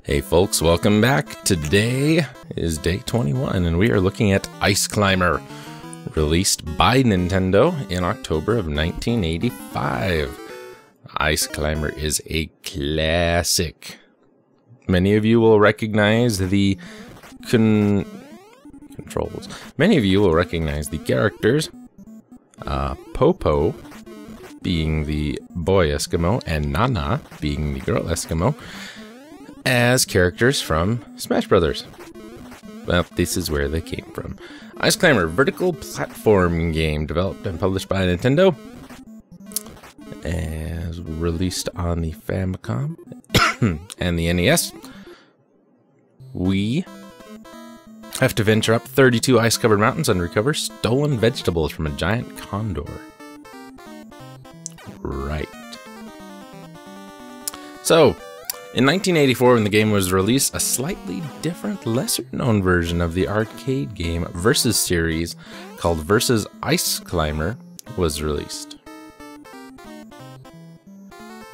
Hey folks, welcome back. Today is day 21 and we are looking at Ice Climber, released by Nintendo in October of 1985. Ice Climber is a classic. Many of you will recognize the controls. Many of you will recognize the characters. Popo being the boy Eskimo and Nana being the girl Eskimo as characters from Smash Brothers. Well, this is where they came from. Ice Climber, vertical platform game developed and published by Nintendo, as released on the Famicom and the NES. We have to venture up 32 ice-covered mountains and recover stolen vegetables from a giant condor. Right. So, in 1984, when the game was released, a slightly different, lesser-known version of the arcade game Versus series called Versus Ice Climber was released.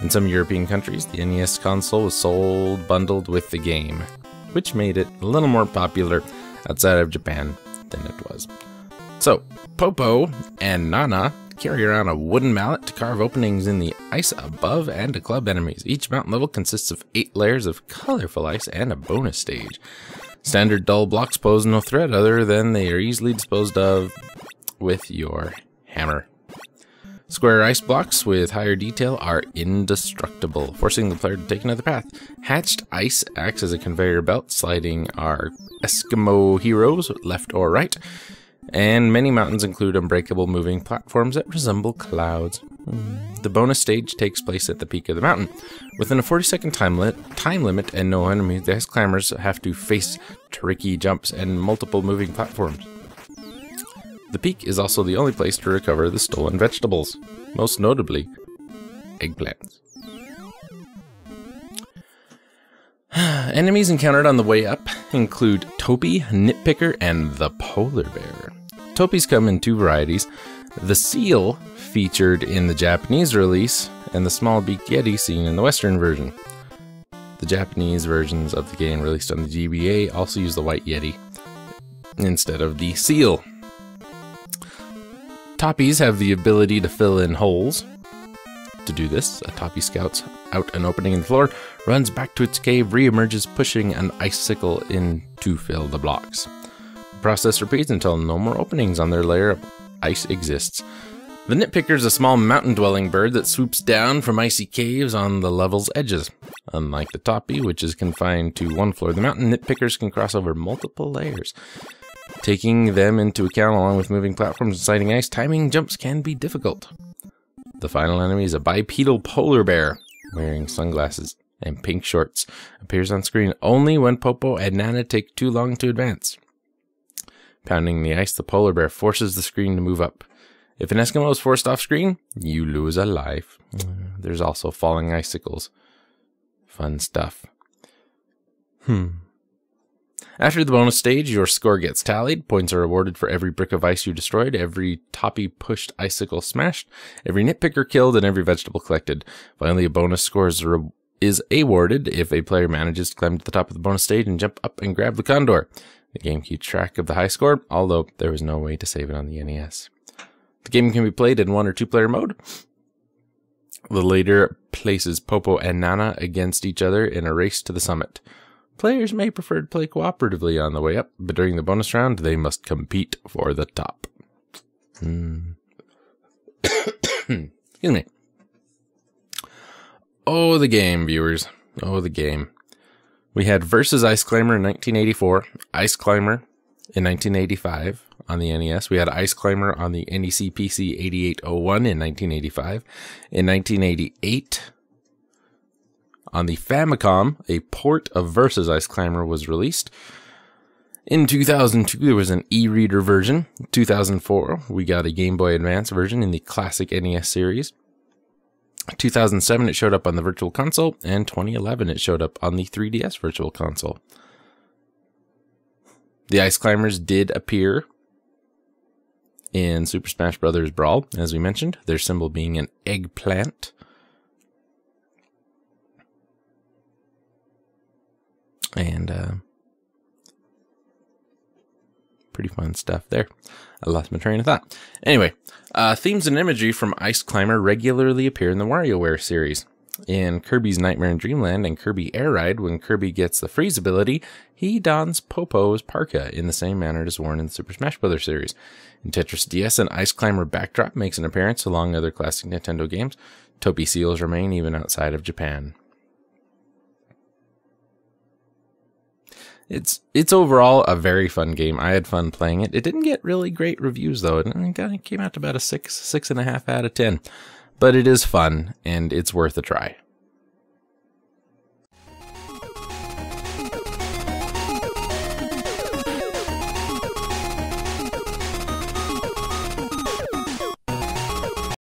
In some European countries, the NES console was sold bundled with the game, which made it a little more popular outside of Japan than it was. So, Popo and Nana carry around a wooden mallet to carve openings in the ice above and to club enemies. Each mountain level consists of 8 layers of colorful ice and a bonus stage. Standard dull blocks pose no threat other than they are easily disposed of with your hammer. Square ice blocks with higher detail are indestructible, forcing the player to take another path. Hatched ice acts as a conveyor belt, sliding our Eskimo heroes left or right. And many mountains include unbreakable moving platforms that resemble clouds. The bonus stage takes place at the peak of the mountain. Within a 40-second time limit and no enemies, the ice climbers have to face tricky jumps and multiple moving platforms. The peak is also the only place to recover the stolen vegetables, most notably eggplants. Enemies encountered on the way up include Topi, Nitpicker, and the Polar Bear. Topis come in 2 varieties: the seal, featured in the Japanese release, and the small-beaked Yeti seen in the Western version. The Japanese versions of the game released on the GBA also use the white Yeti instead of the seal. Toppies have the ability to fill in holes. To do this, a Toppy scouts out an opening in the floor, runs back to its cave, re-emerges pushing an icicle in to fill the blocks. The process repeats until no more openings on their layer of ice exists. The Nitpicker is a small mountain-dwelling bird that swoops down from icy caves on the level's edges. Unlike the Toppy, which is confined to one floor of the mountain, Nitpickers can cross over multiple layers. Taking them into account along with moving platforms and sliding ice, timing jumps can be difficult. The final enemy is a bipedal polar bear, wearing sunglasses and pink shorts. Appears on screen only when Popo and Nana take too long to advance. Pounding the ice, the polar bear forces the screen to move up. If an Eskimo is forced off screen, you lose a life. There's also falling icicles. Fun stuff. After the bonus stage, your score gets tallied. Points are awarded for every brick of ice you destroyed, every Toppy pushed icicle smashed, every Nitpicker killed, and every vegetable collected. Finally, a bonus score is awarded if a player manages to climb to the top of the bonus stage and jump up and grab the condor. The game keeps track of the high score, although there was no way to save it on the NES. The game can be played in 1 or 2 player mode. The later places Popo and Nana against each other in a race to the summit. Players may prefer to play cooperatively on the way up, but during the bonus round, they must compete for the top. Excuse me. Oh, the game, viewers. Oh, the game. We had Versus Ice Climber in 1984, Ice Climber in 1985 on the NES. We had Ice Climber on the NEC PC 8801 in 1985. In 1988... on the Famicom, a port of Versus Ice Climber was released. In 2002, there was an e-reader version. In 2004, we got a Game Boy Advance version in the classic NES series. 2007, it showed up on the Virtual Console, and 2011, it showed up on the 3DS Virtual Console. The Ice Climbers did appear in Super Smash Bros. Brawl, as we mentioned, their symbol being an eggplant. And pretty fun stuff there. I lost my train of thought. Anyway, themes and imagery from Ice Climber regularly appear in the WarioWare series. In Kirby's Nightmare in Dreamland and Kirby Air Ride, when Kirby gets the freeze ability, he dons Popo's parka in the same manner it is worn in the Super Smash Bros. Series. In Tetris DS, an Ice Climber backdrop makes an appearance along with other classic Nintendo games. Topi seals remain even outside of Japan. It's overall a very fun game. I had fun playing it. It didn't get really great reviews, though. It came out to about a 6.5 out of 10. But it is fun, and it's worth a try.